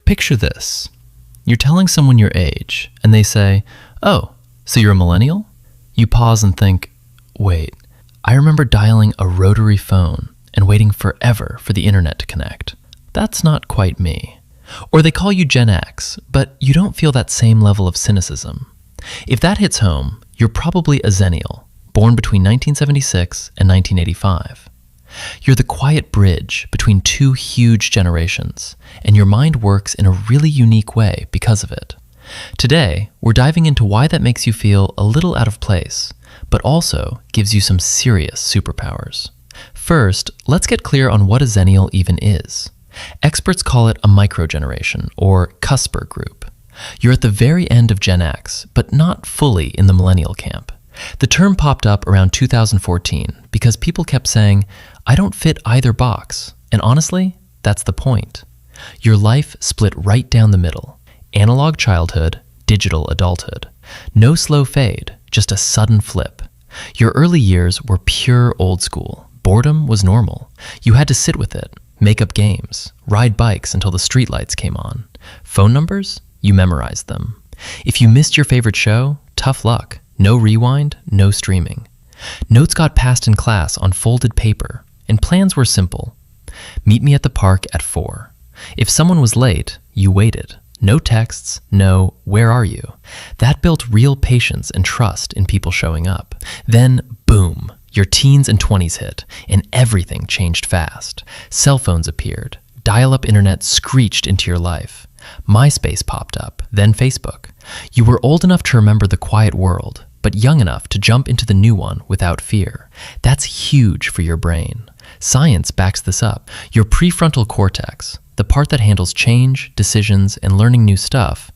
Picture this. You're telling someone your age, and they say, "Oh, so you're a millennial?" You pause and think, wait, I remember dialing a rotary phone and waiting forever for the internet to connect. That's not quite me. Or they call you Gen X, but you don't feel that same level of cynicism. If that hits home, you're probably a Zennial, born between 1976 and 1985. You're the quiet bridge between two huge generations, and your mind works in a really unique way because of it. Today, we're diving into why that makes you feel a little out of place, but also gives you some serious superpowers. First, let's get clear on what a Zennial even is. Experts call it a microgeneration, or cusper group. You're at the very end of Gen X, but not fully in the millennial camp. The term popped up around 2014 because people kept saying, "I don't fit either box," and honestly, that's the point. Your life split right down the middle. Analog childhood, digital adulthood. No slow fade, just a sudden flip. Your early years were pure old school. Boredom was normal. You had to sit with it, make up games, ride bikes until the streetlights came on. Phone numbers? You memorized them. If you missed your favorite show, tough luck. No rewind, no streaming. Notes got passed in class on folded paper, and plans were simple. Meet me at the park at 4. If someone was late, you waited. No texts, no, "Where are you?" That built real patience and trust in people showing up. Then, boom, your teens and 20s hit, and everything changed fast. Cell phones appeared. Dial-up internet screeched into your life. MySpace popped up, then Facebook. You were old enough to remember the quiet world, but young enough to jump into the new one without fear. That's huge for your brain. Science backs this up. Your prefrontal cortex, the part that handles change, decisions, and learning new stuff,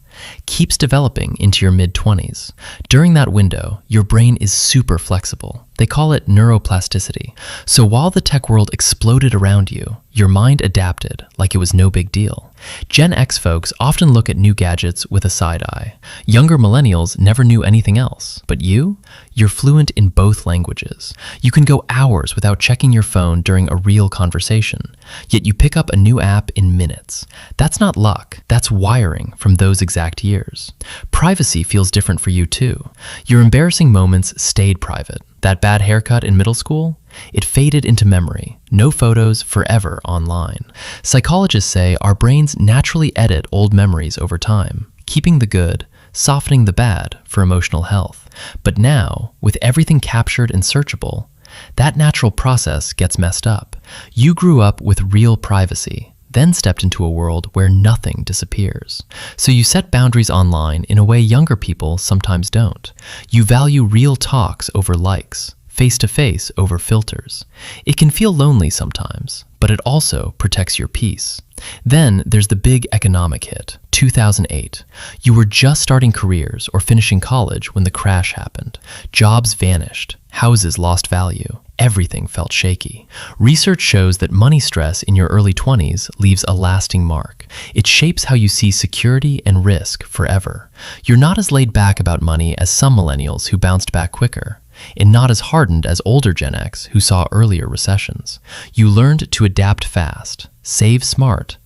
keeps developing into your mid-20s. During that window, your brain is super flexible. They call it neuroplasticity. So while the tech world exploded around you, your mind adapted like it was no big deal. Gen X folks often look at new gadgets with a side eye. Younger millennials never knew anything else. But you're fluent in both languages. You can go hours without checking your phone during a real conversation, yet you pick up a new app in minutes. That's not luck, that's wiring from those exact years. Privacy feels different for you too. Your embarrassing moments stayed private. That bad haircut in middle school? It faded into memory. No photos forever online. Psychologists say our brains naturally edit old memories over time, keeping the good, softening the bad for emotional health. But now, with everything captured and searchable, that natural process gets messed up. You grew up with real privacy, then stepped into a world where nothing disappears. So you set boundaries online in a way younger people sometimes don't. You value real talks over likes, face-to-face over filters. It can feel lonely sometimes, but it also protects your peace. Then there's the big economic hit, 2008. You were just starting careers or finishing college when the crash happened. Jobs vanished, houses lost value. Everything felt shaky. Research shows that money stress in your early 20s leaves a lasting mark. It shapes how you see security and risk forever. You're not as laid back about money as some millennials who bounced back quicker, and not as hardened as older Gen X who saw earlier recessions. You learned to adapt fast, save smart,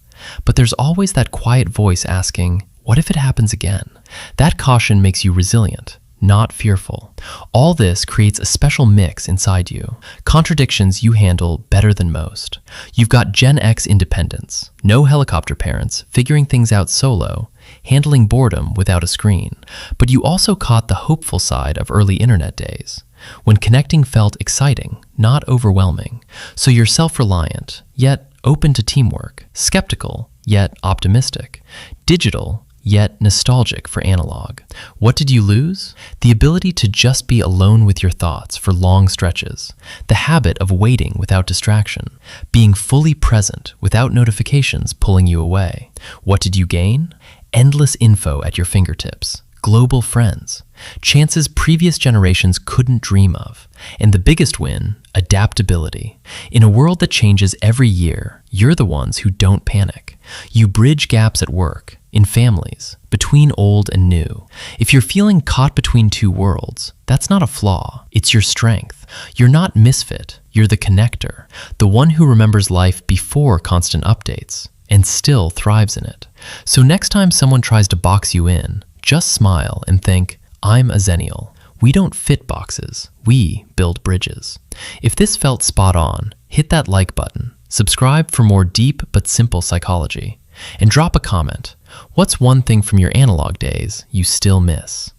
but there's always that quiet voice asking, what if it happens again? That caution makes you resilient, not fearful. All this creates a special mix inside you, contradictions you handle better than most. You've got Gen X independence, no helicopter parents, figuring things out solo, handling boredom without a screen. But you also caught the hopeful side of early internet days, when connecting felt exciting, not overwhelming. So you're self-reliant, yet open to teamwork, skeptical, yet optimistic, digital, yet nostalgic for analog. What did you lose? The ability to just be alone with your thoughts for long stretches, the habit of waiting without distraction, being fully present without notifications pulling you away. What did you gain? Endless info at your fingertips, global friends, chances previous generations couldn't dream of, and the biggest win, adaptability. In a world that changes every year, you're the ones who don't panic. You bridge gaps at work, in families, between old and new. If you're feeling caught between two worlds, that's not a flaw, it's your strength. You're not misfit, you're the connector, the one who remembers life before constant updates and still thrives in it. So next time someone tries to box you in, just smile and think, I'm a Zennial. We don't fit boxes, we build bridges. If this felt spot on, hit that like button, subscribe for more deep but simple psychology, and drop a comment. What's one thing from your analog days you still miss?